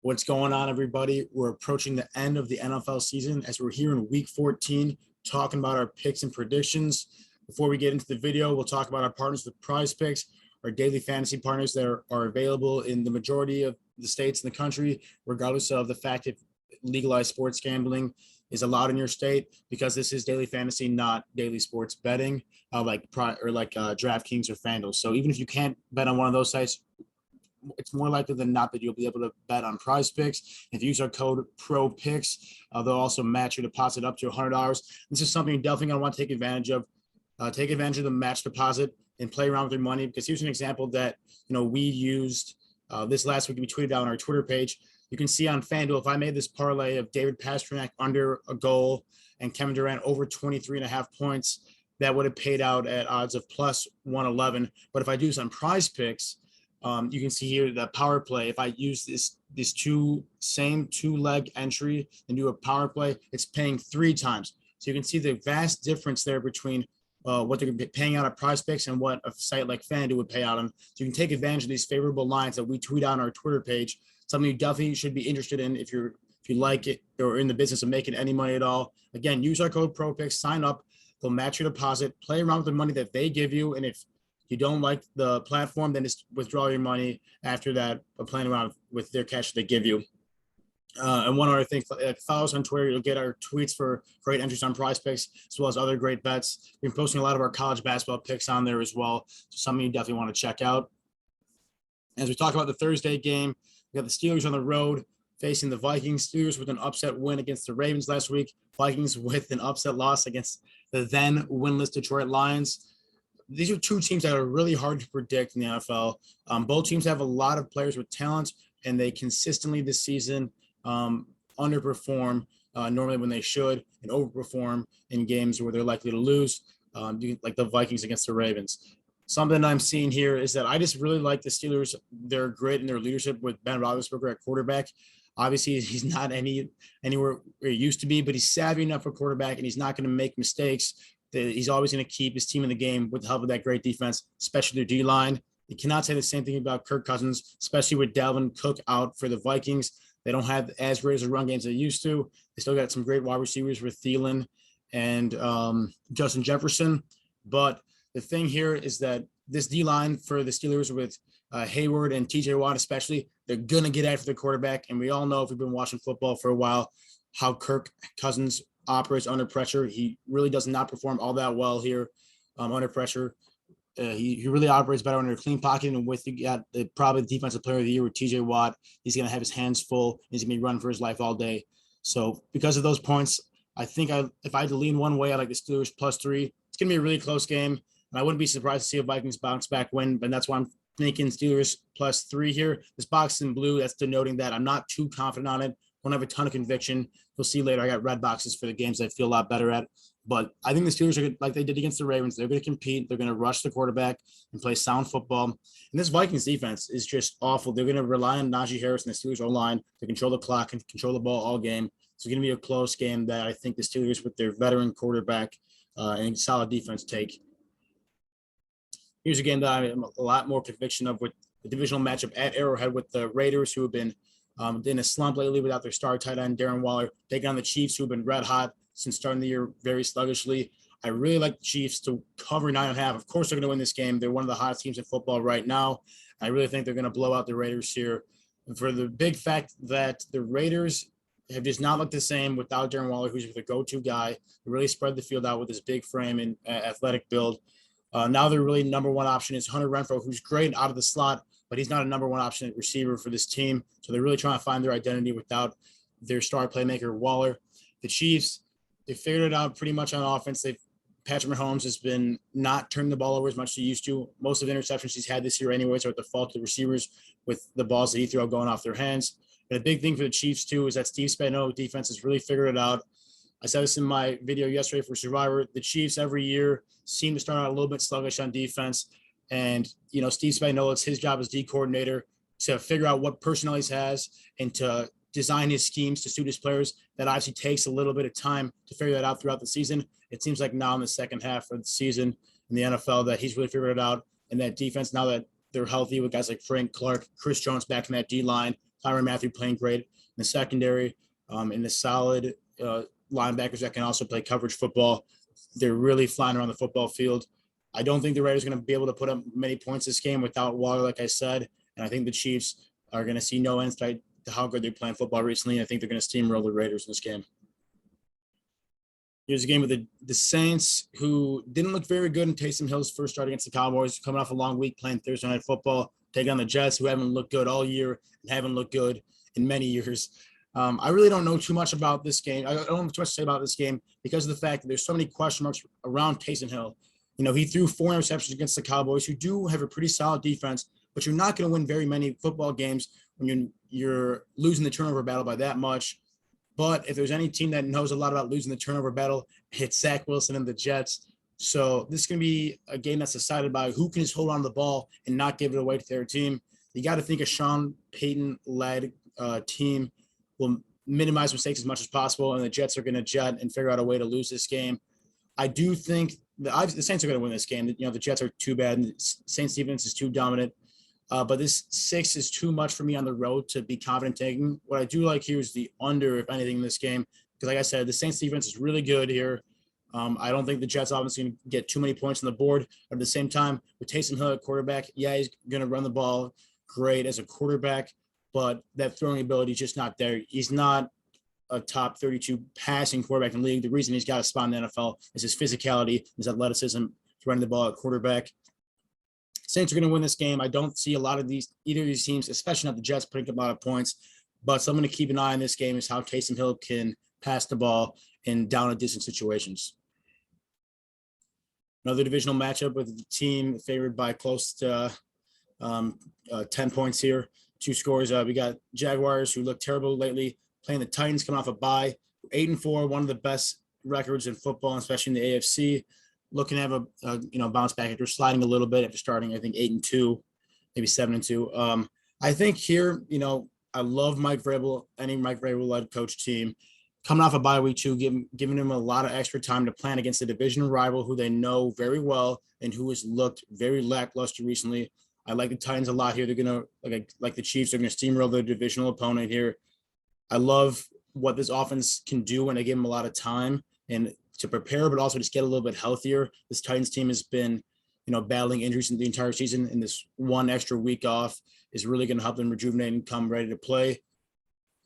What's going on, everybody? We're approaching the end of the NFL season as we're here in week 14 talking about our picks and predictions. Before we get into the video, we'll talk about our partners with Prize Picks, our daily fantasy partners that are available in the majority of the states in the country, regardless of the fact if legalized sports gambling is allowed in your state, because this is daily fantasy, not daily sports betting, like DraftKings or FanDuel. So even if you can't bet on one of those sites, it's more likely than not that you'll be able to bet on Prize Picks. If you use our code PROPICKS, they'll also match your deposit up to $100. This is something you're definitely going to want to take advantage of. Take advantage of the match deposit and play around with your money, because here's an example that we used this last week. We tweeted out on our Twitter page. You can see on FanDuel, if I made this parlay of David Pastrnak under a goal and Kevin Durant over 23.5 points, that would have paid out at odds of plus 111. But if I do this on Prize Picks, you can see here the power play. If I use this same two-leg entry and do a power play, it's paying 3 times. So you can see the vast difference there between what they're paying out at Prize Picks and what a site like FanDuel would pay out on. So you can take advantage of these favorable lines that we tweet out on our Twitter page. Something you definitely should be interested in if you like it or in the business of making any money at all. Again, use our code PROPICKS, sign up. They'll match your deposit, play around with the money that they give you, and if you don't like the platform, then just withdraw your money after that, playing around with their cash they give you. And one other thing, follow us on Twitter. You'll get our tweets for great entries on Prize Picks, as well as other great bets. We've been posting a lot of our college basketball picks on there as well. So something you definitely want to check out. As we talk about the Thursday game, we got the Steelers on the road facing the Vikings. Steelers with an upset win against the Ravens last week. Vikings with an upset loss against the then winless Detroit Lions. These are two teams that are really hard to predict in the NFL. Both teams have a lot of players with talent, and they consistently this season underperform normally when they should, and overperform in games where they're likely to lose, like the Vikings against the Ravens. Something I'm seeing here is that I just really like the Steelers, their grit and their leadership with Ben Roethlisberger at quarterback. Obviously, he's not anywhere where he used to be, but he's savvy enough for quarterback, and he's not going to make mistakes. He's always going to keep his team in the game with the help of that great defense, especially their D-line. You cannot say the same thing about Kirk Cousins, especially with Dalvin Cook out for the Vikings. They don't have as great as a run games they used to. They still got some great wide receivers with Thielen and Justin Jefferson. But the thing here is that this D-line for the Steelers with Hayward and TJ Watt especially, they're going to get after the quarterback. And we all know, if we've been watching football for a while, how Kirk Cousins operates under pressure. He really does not perform all that well here under pressure. He really operates better under a clean pocket, and with you got probably the defensive player of the year with TJ Watt, he's going to have his hands full. He's going to be running for his life all day. So because of those points, I think if I had to lean one way, I like the Steelers +3. It's going to be a really close game, and I wouldn't be surprised to see a Vikings bounce back win, but that's why I'm thinking Steelers +3 here. This box in blue, that's denoting that I'm not too confident on it. Don't have a ton of conviction. You'll see later. I got red boxes for the games I feel a lot better at. But I think the Steelers are good, like they did against the Ravens. They're going to compete. They're going to rush the quarterback and play sound football. And this Vikings defense is just awful. They're going to rely on Najee Harris and the Steelers O-line to control the clock and control the ball all game. It's going to be a close game that I think the Steelers, with their veteran quarterback and solid defense, take. Here's a game that I have a lot more conviction of, with the divisional matchup at Arrowhead with the Raiders, who have been in a slump lately without their star tight end, Darren Waller, taking on the Chiefs, who have been red hot since starting the year very sluggishly. I really like the Chiefs to cover 9.5. Of course, they're going to win this game. They're one of the hottest teams in football right now. I really think they're going to blow out the Raiders here. And for the big fact that the Raiders have just not looked the same without Darren Waller, who's the go-to guy. They really spread the field out with his big frame and athletic build. Now their really number one option is Hunter Renfrow, who's great out of the slot, but he's not a number one option at receiver for this team. So they're really trying to find their identity without their star playmaker, Waller. The Chiefs, they figured it out pretty much on offense. Patrick Mahomes has been not turning the ball over as much as he used to. Most of the interceptions he's had this year anyways are at the fault of the receivers with the balls that he threw out going off their hands. But a big thing for the Chiefs, too, is that Steve Spagnuolo defense has really figured it out. I said this in my video yesterday for Survivor. The Chiefs every year seem to start out a little bit sluggish on defense. And, Steve Spagnuolo, it's his job as D coordinator to figure out what personnel he has and to design his schemes to suit his players. That obviously takes a little bit of time to figure that out throughout the season. It seems like now in the second half of the season in the NFL that he's really figured it out. And that defense, now that they're healthy with guys like Frank Clark, Chris Jones back in that D line, Tyrann Mathieu playing great in the secondary, in the solid linebackers that can also play coverage football. They're really flying around the football field. I don't think the Raiders are going to be able to put up many points this game without Waller, like I said. And I think the Chiefs are going to see no end to how good they're playing football recently. I think they're going to steamroll the Raiders in this game. Here's a game with the Saints, who didn't look very good in Taysom Hill's first start against the Cowboys, coming off a long week playing Thursday Night Football, taking on the Jets, who haven't looked good all year and haven't looked good in many years. I really don't know too much about this game. I don't have too much to say about this game because of the fact that there's so many question marks around Taysom Hill. You know, he threw 4 interceptions against the Cowboys, who do have a pretty solid defense, but you're not going to win very many football games when you're losing the turnover battle by that much. But if there's any team that knows a lot about losing the turnover battle, it's Zach Wilson and the Jets. So this is going to be a game that's decided by who can just hold on to the ball and not give it away to their team. You got to think a Sean Payton-led team will minimize mistakes as much as possible, and the Jets are going to jet and figure out a way to lose this game. I do think the Saints are going to win this game. You know, the Jets are too bad, and the Saints defense is too dominant. But this 6 is too much for me on the road to be confident taking. What I do like here is the under, if anything, in this game. Because like I said, the Saints defense is really good here. I don't think the Jets obviously going to get too many points on the board. But at the same time, with Taysom Hill at quarterback, yeah, he's going to run the ball great as a quarterback. But that throwing ability is just not there. He's not a top 32 passing quarterback in the league. The reason he's got a spot in the NFL is his physicality, his athleticism, running the ball at quarterback. Saints are going to win this game. I don't see a lot of either of these teams, especially not the Jets, putting up a lot of points. But something to keep an eye on this game is how Taysom Hill can pass the ball in down and distance situations. Another divisional matchup with the team favored by close to 10 points here. 2 scores. We got Jaguars, who look terrible lately, playing the Titans, coming off a bye. 8-4, one of the best records in football, especially in the AFC. Looking to have a bounce back after sliding a little bit after starting, I think 8-2, maybe 7-2. I think here, I love Mike Vrabel, any Mike Vrabel-led coach team. Coming off a bye week 2, giving him a lot of extra time to plan against a division rival who they know very well and who has looked very lackluster recently. I like the Titans a lot here. They're going to, like the Chiefs, they're going to steamroll their divisional opponent here. I love what this offense can do when they give them a lot of time and to prepare, but also just get a little bit healthier. This Titans team has been, battling injuries in the entire season, and this one extra week off is really going to help them rejuvenate and come ready to play.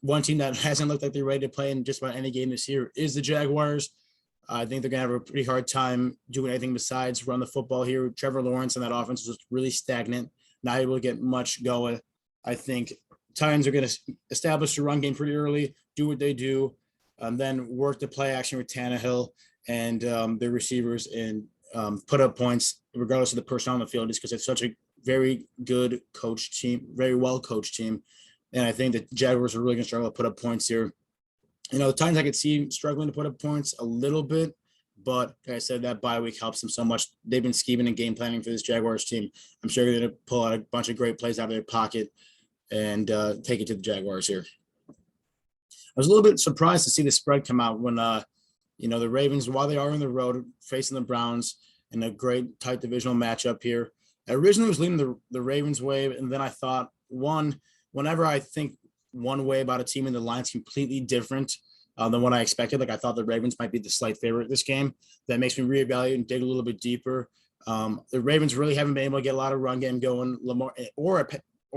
One team that hasn't looked like they're ready to play in just about any game this year is the Jaguars. I think they're going to have a pretty hard time doing anything besides run the football here. Trevor Lawrence and that offense was really stagnant, not able to get much going. I think Titans are going to establish the run game pretty early, do what they do, then work the play action with Tannehill and their receivers and put up points regardless of the personnel on the field, just because it's such a very good coach team, very well coached team. And I think the Jaguars are really going to struggle to put up points here. The Titans I could see struggling to put up points a little bit, but like I said, that bye week helps them so much. They've been scheming and game planning for this Jaguars team. I'm sure they're going to pull out a bunch of great plays out of their pocket and take it to the Jaguars here. I was a little bit surprised to see the spread come out when, the Ravens, while they are on the road facing the Browns in a great tight divisional matchup here. I originally was leaning the Ravens way, and then I thought, whenever I think one way about a team and the line's completely different than what I expected, like I thought the Ravens might be the slight favorite this game, that makes me reevaluate and dig a little bit deeper. The Ravens really haven't been able to get a lot of run game going, Lamar or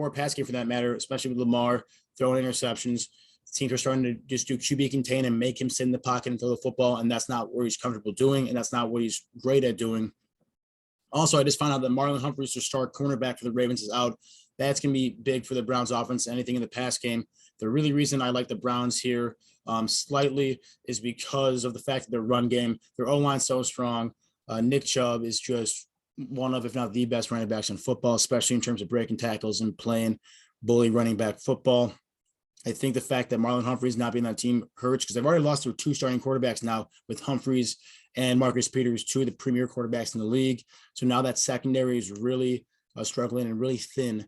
a pass game for that matter, especially with Lamar throwing interceptions. Teams are starting to just do QB contain and make him sit in the pocket and throw the football, and that's not what he's comfortable doing, and that's not what he's great at doing. Also, I just found out that Marlon Humphreys, to start cornerback for the Ravens, is out. That's going to be big for the Browns offense. Anything in the pass game. The really reason I like the Browns here slightly is because of the fact that their run game, their O-line is so strong. Nick Chubb is just one of, if not the best running backs in football, especially in terms of breaking tackles and playing bully running back football. I think the fact that Marlon Humphreys not being on that team hurts because they've already lost their 2 starting quarterbacks now with Humphreys and Marcus Peters, 2 of the premier quarterbacks in the league. So now that secondary is really struggling and really thin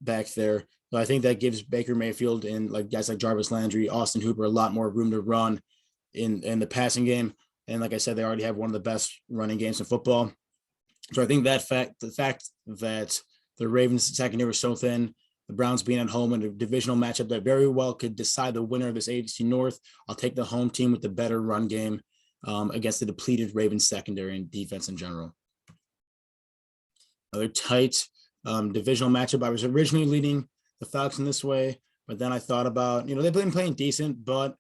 back there. So I think that gives Baker Mayfield and guys like Jarvis Landry, Austin Hooper, a lot more room to run in the passing game. And like I said, they already have one of the best running games in football. So I think the fact that the Ravens secondary is so thin, The Browns being at home in a divisional matchup that very well could decide the winner of this AFC North. I'll take the home team with the better run game against the depleted Ravens secondary and defense in general. Another tight divisional matchup. I was originally leading the Falcons this way, but then I thought about, they've been playing decent, but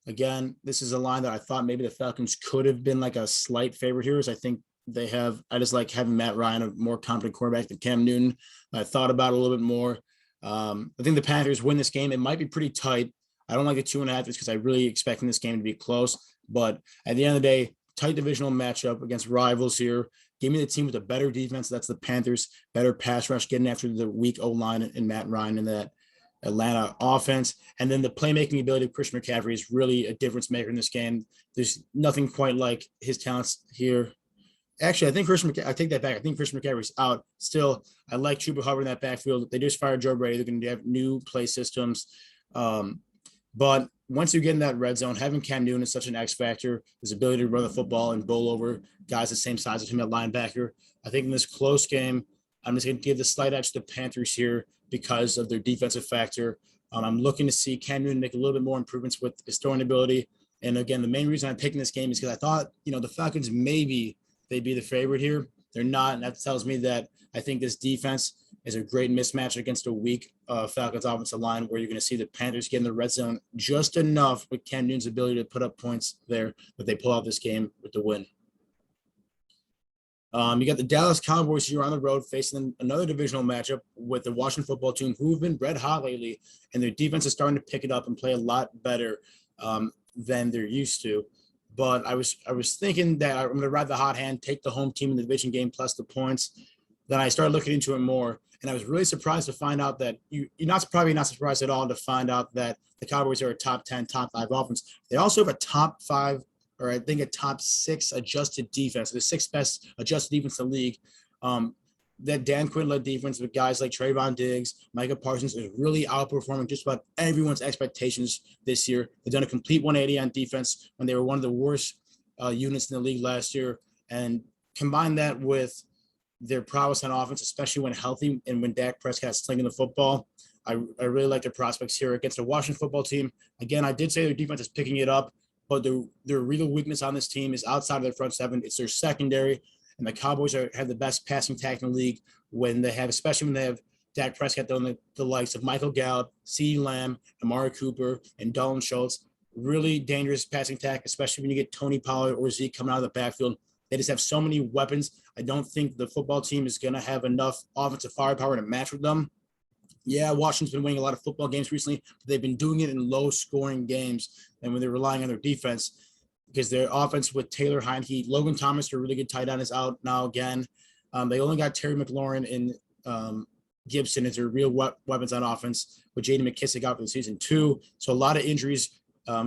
again, this is a line that I thought maybe the Falcons could have been like a slight favorite here. I think I just like having Matt Ryan, a more competent quarterback than Cam Newton. I thought about it a little bit more. I think the Panthers win this game. It might be pretty tight. I don't like the 2.5 because I really expecting this game to be close, but at the end of the day, tight divisional matchup against rivals here. Give me the team with a better defense. That's the Panthers, better pass rush, getting after the weak O-line and Matt Ryan in that Atlanta offense. And then the playmaking ability of Christian McCaffrey is really a difference maker in this game. There's nothing quite like his talents here. Actually, I take that back. I think Christian McCaffrey's out. Still, I like Chuba Hubbard in that backfield. They just fired Joe Brady. They're going to have new play systems. But once you get in that red zone, having Cam Newton is such an X factor, his ability to run the football and bowl over guys the same size as him at linebacker. I think in this close game, I'm just going to give the slight edge to the Panthers here because of their defensive factor. I'm looking to see Cam Newton make a little bit more improvements with his throwing ability. And again, the main reason I'm picking this game is because I thought, the Falcons maybe they'd be the favorite here. They're not. And that tells me that I think this defense is a great mismatch against a weak Falcons offensive line, where you're going to see the Panthers get in the red zone just enough with Cam Newton's ability to put up points there that they pull out this game with the win. You got the Dallas Cowboys here on the road facing another divisional matchup with the Washington football team, who've been red hot lately, and their defense is starting to pick it up and play a lot better than they're used to. But I was thinking that I'm going to ride the hot hand, take the home team in the division game plus the points. Then I started looking into it more, and I was really surprised to find out that you're probably not surprised at all to find out that the Cowboys are a top 10, top 5 offense. They also have a top 5, or I think a top 6 adjusted defense, the 6th best adjusted defense in the league. That Dan Quinn-led defense with guys like Trayvon Diggs, Micah Parsons is really outperforming just about everyone's expectations this year. They've done a complete 180 on defense when they were one of the worst units in the league last year. And combine that with their prowess on offense, especially when healthy and when Dak Prescott's slinging the football. I really like their prospects here against the Washington football team. Again, I did say their defense is picking it up, but their real weakness on this team is outside of their front seven. It's their secondary. And the Cowboys have the best passing attack in the league especially when they have Dak Prescott on the likes of Michael Gallup, CeeDee Lamb, Amari Cooper, and Dalton Schultz. Really dangerous passing attack, especially when you get Tony Pollard or Zeke coming out of the backfield. They just have so many weapons. I don't think the football team is going to have enough offensive firepower to match with them. Yeah, Washington's been winning a lot of football games recently, but they've been doing it in low-scoring games and when they're relying on their defense, because their offense with Taylor Heineke, Logan Thomas, their really good tight end, is out now again. They only got Terry McLaurin and Gibson as their real weapons on offense, with J.D. McKissic out for the season too. So a lot of injuries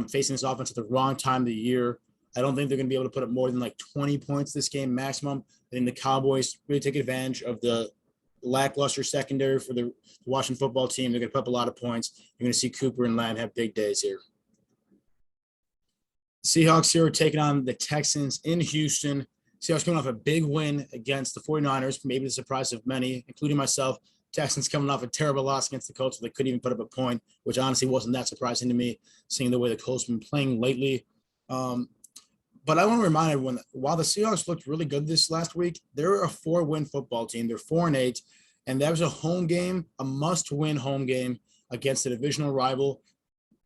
facing this offense at the wrong time of the year. I don't think they're going to be able to put up more than like 20 points this game maximum. I think the Cowboys really take advantage of the lackluster secondary for the Washington football team. They're going to put up a lot of points. You're going to see Cooper and Lamb have big days here. Seahawks here are taking on the Texans in Houston. Seahawks coming off a big win against the 49ers, maybe the surprise of many, including myself. Texans coming off a terrible loss against the Colts, where they couldn't even put up a point, which honestly wasn't that surprising to me, seeing the way the Colts have been playing lately. But I want to remind everyone that while the Seahawks looked really good this last week, they're a 4-win football team. They're 4-8, and that was a home game, a must-win home game against a divisional rival.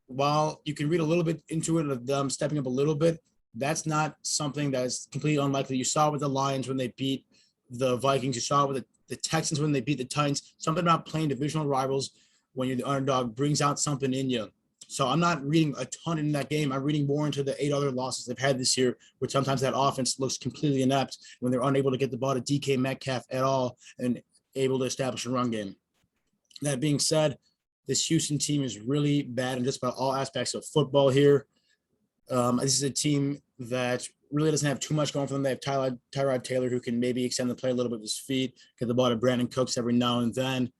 While you can read a little bit into it of them stepping up a little bit, that's not something that's completely unlikely. You saw it with the Lions when they beat the Vikings. You saw it with the Texans when they beat the Titans. Something about playing divisional rivals when you're the underdog brings out something in you. So I'm not reading a ton in that game. I'm reading more into the 8 other losses they've had this year, which sometimes that offense looks completely inept when they're unable to get the ball to DK Metcalf at all and able to establish a run game. That being said, this Houston team is really bad in just about all aspects of football here. This is a team that really doesn't have too much going for them. They have Tyrod Taylor, who can maybe extend the play a little bit with his feet, get the ball to Brandon Cooks every now and then.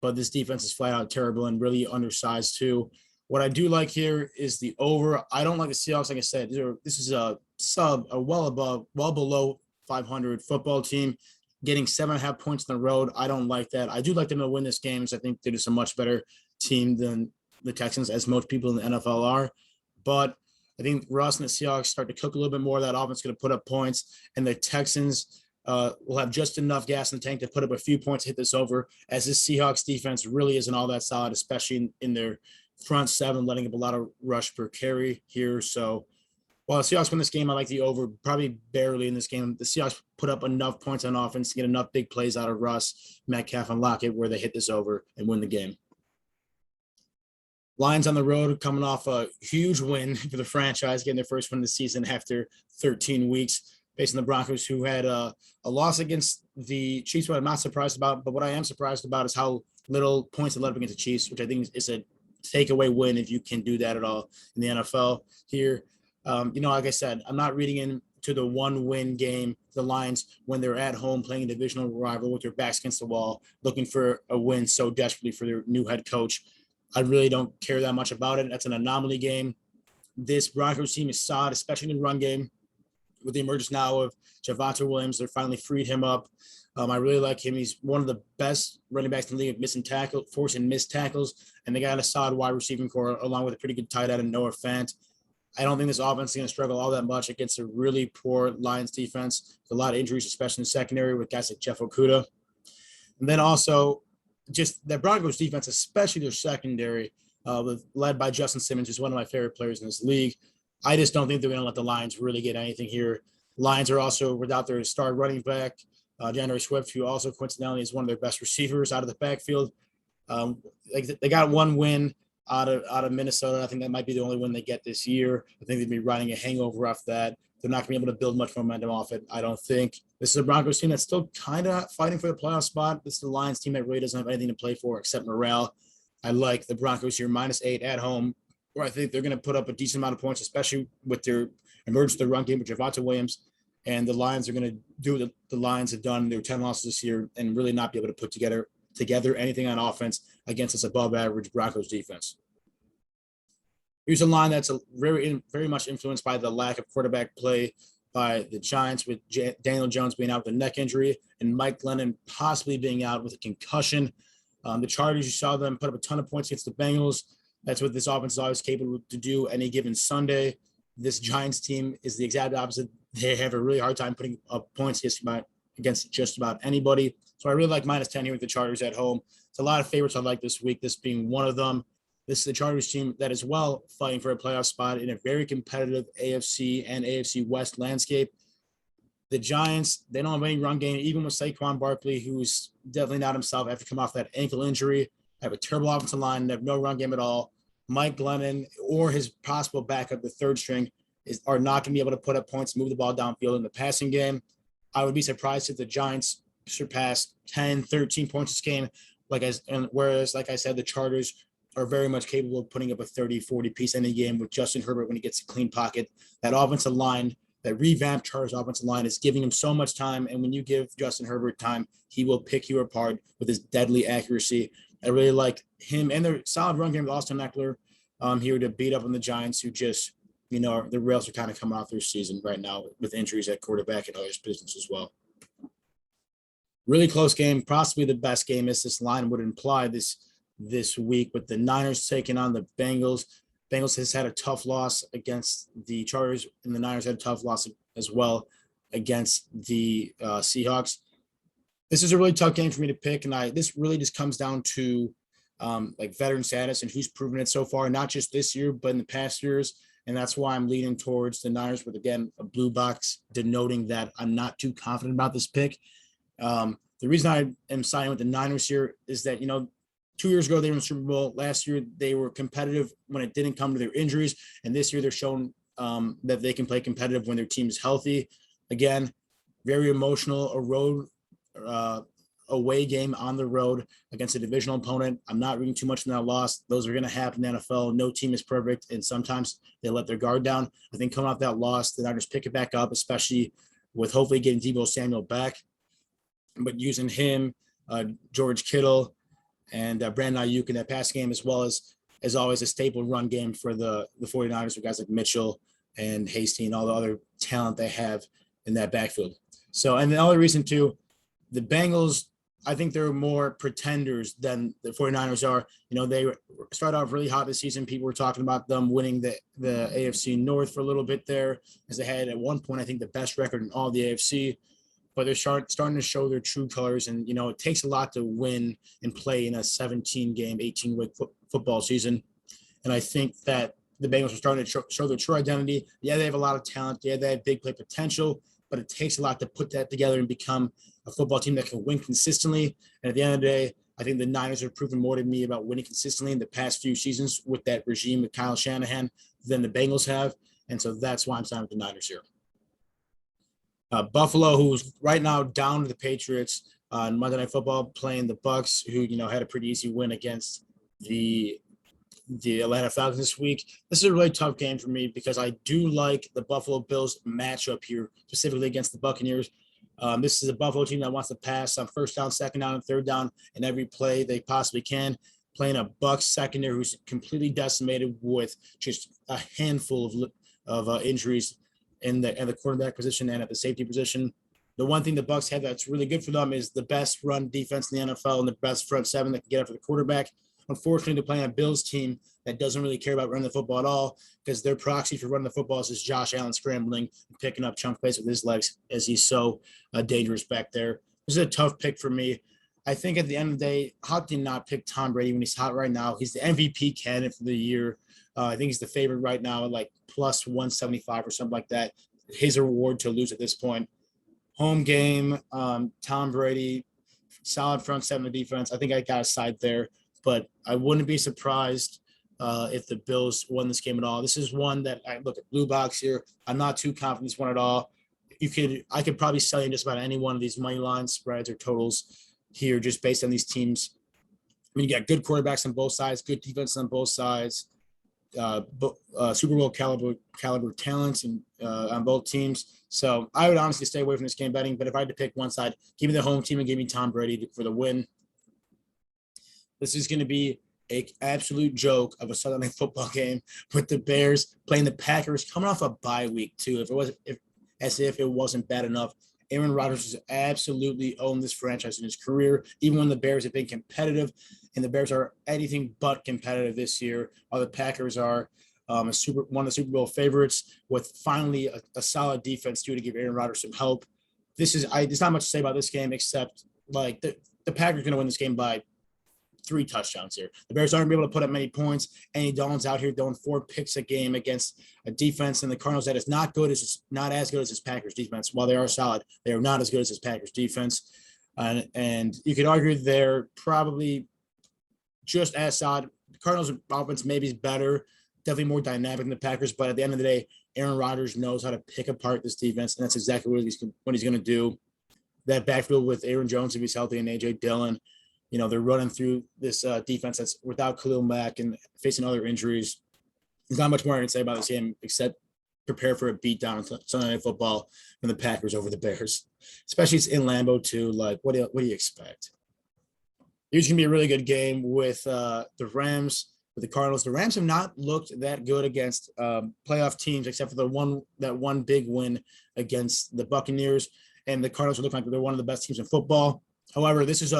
But this defense is flat out terrible and really undersized too. What I do like here is the over. I don't like the Seahawks. Like I said, this is a well below 500 football team. getting 7.5 points on the road. I don't like that. I do like them to win this game, so I think they're just a much better team than the Texans, as most people in the NFL are. But I think Russ and the Seahawks start to cook a little bit more. That offense is going to put up points, and the Texans will have just enough gas in the tank to put up a few points to hit this over, as this Seahawks defense really isn't all that solid, especially in their front seven, letting up a lot of rush per carry here. So while the Seahawks win this game, I like the over probably barely in this game. The Seahawks put up enough points on offense to get enough big plays out of Russ, Metcalf, and Lockett where they hit this over and win the game. Lions on the road coming off a huge win for the franchise, getting their first win of the season after 13 weeks, facing the Broncos, who had a loss against the Chiefs, what I'm not surprised about. But what I am surprised about is how little points they let up against the Chiefs, which I think is a takeaway win if you can do that at all in the NFL here. Like I said, I'm not reading into the one-win game, the Lions, when they're at home playing a divisional rival with their backs against the wall, looking for a win so desperately for their new head coach. I really don't care that much about it. That's an anomaly game. This Broncos team is solid, especially in the run game. With the emergence now of Javonte Williams, they're finally freed him up. I really like him. He's one of the best running backs in the league at forcing missed tackles, and they got a solid wide receiving core along with a pretty good tight end and Noah Fant. I don't think this offense is going to struggle all that much against a really poor Lions defense. With a lot of injuries, especially in the secondary with guys like Jeff Okudah. And then also just the Broncos defense, especially their secondary, led by Justin Simmons, who's one of my favorite players in this league. I just don't think they're going to let the Lions really get anything here. Lions are also without their star running back, DeAndre Swift, who also coincidentally is one of their best receivers out of the backfield. They got one win out of Minnesota. I think that might be the only win they get this year. I think they'd be riding a hangover off that. They're not going to be able to build much momentum off it, I don't think. This is a Broncos team that's still kind of fighting for the playoff spot. This is the Lions team that really doesn't have anything to play for except morale. I like the Broncos here, -8 at home, where I think they're going to put up a decent amount of points, especially with their emergence of the run game with Javonte Williams. And the Lions are going to do what the Lions have done. Their 10 losses this year and really not be able to put together anything on offense against this above-average Broncos defense. Here's a line that's very much influenced by the lack of quarterback play by the Giants, with Daniel Jones being out with a neck injury and Mike Glennon possibly being out with a concussion. The Chargers, you saw them put up a ton of points against the Bengals. That's what this offense is always capable to do any given Sunday. This Giants team is the exact opposite. They have a really hard time putting up points against just about anybody. So I really like -10 here with the Chargers at home. It's a lot of favorites I like this week, this being one of them. This is the Chargers team that is well fighting for a playoff spot in a very competitive AFC and AFC West landscape. The Giants, they don't have any run game, even with Saquon Barkley, who's definitely not himself after coming off that ankle injury. Have a terrible offensive line. They have no run game at all. Mike Glennon or his possible backup, the third string, are not going to be able to put up points, move the ball downfield in the passing game. I would be surprised if the Giants surpass 10, 13 points this game. Whereas, like I said, the Chargers are very much capable of putting up a 30, 40 piece any game with Justin Herbert when he gets a clean pocket. That offensive line, that revamped Chargers offensive line is giving him so much time. And when you give Justin Herbert time, he will pick you apart with his deadly accuracy. I really like him and their solid run game with Austin Eckler here to beat up on the Giants, who just, the rails are kind of coming off their season right now with injuries at quarterback and other positions as well. Really close game, possibly the best game as this line would imply this week, with the Niners taking on the Bengals. Bengals has had a tough loss against the Chargers, and the Niners had a tough loss as well against the Seahawks. This is a really tough game for me to pick, and this really just comes down to veteran status and who's proven it so far, not just this year, but in the past years. And that's why I'm leaning towards the Niners with, again, a blue box denoting that I'm not too confident about this pick. The reason I am siding with the Niners here is that, 2 years ago, they were in the Super Bowl. Last year, they were competitive when it didn't come to their injuries. And this year, they're shown that they can play competitive when their team is healthy. Again, very emotional, away game on the road against a divisional opponent. I'm not reading too much in that loss. Those are going to happen in the NFL. No team is perfect, and sometimes they let their guard down. I think coming off that loss, the Niners pick it back up, especially with hopefully getting Deebo Samuel back. But using him, George Kittle, and Brandon Ayuk in that pass game, as well as always, a staple run game for the 49ers with guys like Mitchell and Hasty and all the other talent they have in that backfield. So, and the other reason too, The Bengals, I think they're more pretenders than the 49ers are. They started off really hot this season. People were talking about them winning the AFC North for a little bit there, as they had at one point, I think, the best record in all the AFC. But they're starting to show their true colors. And, it takes a lot to win and play in a 17-game, 18-week football season. And I think that the Bengals are starting to show their true identity. Yeah, they have a lot of talent. Yeah, they have big play potential, but it takes a lot to put that together and become a football team that can win consistently. And at the end of the day, I think the Niners have proven more to me about winning consistently in the past few seasons with that regime with Kyle Shanahan than the Bengals have. And so that's why I'm signing with the Niners here. Buffalo, who's right now down to the Patriots on Monday Night Football, playing the Bucks, who had a pretty easy win against the Atlanta Falcons this week. This is a really tough game for me because I do like the Buffalo Bills matchup here, specifically against the Buccaneers. This is a Buffalo team that wants to pass on first down, second down, and third down in every play they possibly can, playing a Bucks secondary who's completely decimated with just a handful of injuries in the quarterback position and at the safety position. The one thing the Bucks have that's really good for them is the best run defense in the NFL and the best front seven that can get after the quarterback. Unfortunately, they're playing a Bills team that doesn't really care about running the football at all, because their proxy for running the football is just Josh Allen scrambling and picking up chunk plays with his legs, as he's so dangerous back there. This is a tough pick for me. I think at the end of the day, how can you not pick Tom Brady when he's hot right now? He's the MVP candidate for the year. I think he's the favorite right now at like plus 175 or something like that. His reward to lose at this point. Home game, Tom Brady, solid front seven of defense. I think I got a side there, but I wouldn't be surprised if the Bills won this game at all. This is one that I look at blue box here. I'm not too confident this one at all. I could probably sell you just about any one of these money line spreads or totals here, just based on these teams. I mean, you got good quarterbacks on both sides, good defense on both sides, Super Bowl caliber talents and on both teams. So I would honestly stay away from this game betting. But if I had to pick one side, give me the home team and give me Tom Brady for the win. This is going to be an absolute joke of a Sunday Night Football game with the Bears playing the Packers, coming off a bye week too. As if it wasn't bad enough. Aaron Rodgers has absolutely owned this franchise in his career, even when the Bears have been competitive, and the Bears are anything but competitive this year. While the Packers are one of the Super Bowl favorites, with finally a solid defense too to give Aaron Rodgers some help. There's not much to say about this game except like the Packers are going to win this game by 3 touchdowns here. The Bears aren't going to be able to put up many points. Andy Dalton's out here throwing 4 picks a game against a defense in the Cardinals that is not as good as his Packers defense. While they are solid, they are not as good as his Packers defense. And you could argue they're probably just as solid. The Cardinals' offense maybe is better, definitely more dynamic than the Packers. But at the end of the day, Aaron Rodgers knows how to pick apart this defense, and that's exactly what he's going to do. That backfield with Aaron Jones, if he's healthy, and A.J. Dillon, they're running through this defense that's without Khalil Mack and facing other injuries. There's not much more I can say about this game except prepare for a beatdown on Sunday Night Football from the Packers over the Bears. Especially it's in Lambeau too. Like, what do you expect? It's going to be a really good game with the Rams, with the Cardinals. The Rams have not looked that good against playoff teams except for that one big win against the Buccaneers. And the Cardinals are looking like they're one of the best teams in football. However, this is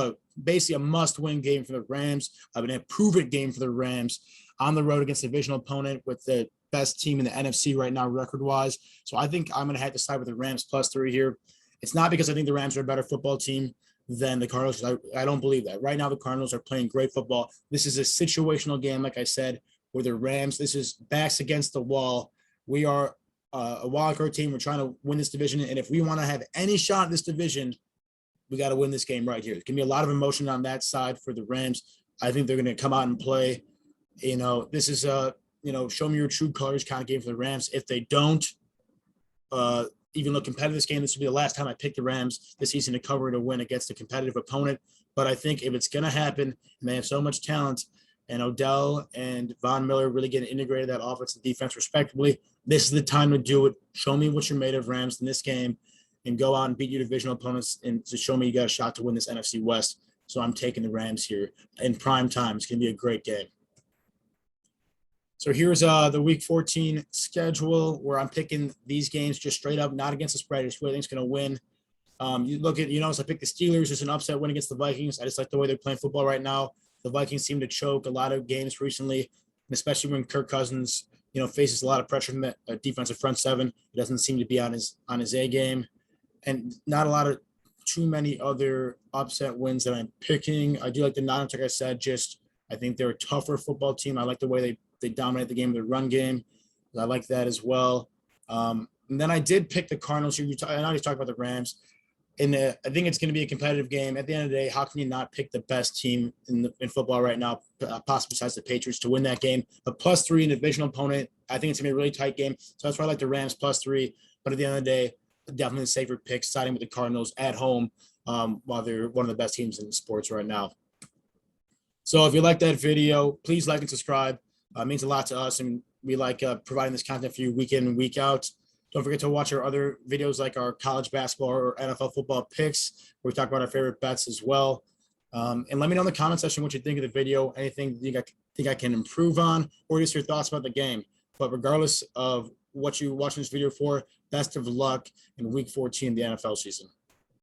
basically a must-win game for the Rams. An improve-it game for the Rams on the road against a divisional opponent with the best team in the NFC right now record-wise. So I think I'm going to have to side with the Rams +3 here. It's not because I think the Rams are a better football team than the Cardinals. I don't believe that. Right now, the Cardinals are playing great football. This is a situational game, like I said, where the Rams, this is backs against the wall. We are a wild card team. We're trying to win this division. And if we want to have any shot at this division, we got to win this game right here. There's going to be a lot of emotion on that side for the Rams. I think they're going to come out and play. This is show me your true colors kind of game for the Rams. If they don't, even though competitive this game, this will be the last time I pick the Rams this season to cover to win against a competitive opponent. But I think if it's going to happen, and they have so much talent, and Odell and Von Miller really getting integrated that offense and defense respectively, this is the time to do it. Show me what you're made of, Rams, in this game, and go out and beat your divisional opponents and to show me you got a shot to win this NFC West. So I'm taking the Rams here in prime time. It's going to be a great game. So here's the Week 14 schedule where I'm picking these games just straight up, not against the spread. Just who I think is going to win. You look at, so I picked the Steelers as an upset win against the Vikings. I just like the way they're playing football right now. The Vikings seem to choke a lot of games recently, and especially when Kirk Cousins, faces a lot of pressure from the defensive front seven. He doesn't seem to be on his A game, and not a lot of too many other upset wins that I'm picking. I do like the Niners, like I said. Just I think they're a tougher football team. I like the way they dominate the game with the run game. I like that as well. And then I did pick the Cardinals. I know you talked about the Rams. And I think it's going to be a competitive game. At the end of the day, how can you not pick the best team in football right now, possibly besides the Patriots, to win that game? A +3 in the divisional opponent. I think it's going to be a really tight game. So that's why I like the Rams +3. But at the end of the day, definitely a safer pick, siding with the Cardinals at home, while they're one of the best teams in sports right now. So if you like that video, please like and subscribe. It means a lot to us, and we like providing this content for you week in and week out. Don't forget to watch our other videos like our college basketball or NFL football picks, where we talk about our favorite bets as well. And let me know in the comment section what you think of the video, anything you think I can improve on, or just your thoughts about the game. But regardless of what you're watching this video for, best of luck in week 14 of the NFL season.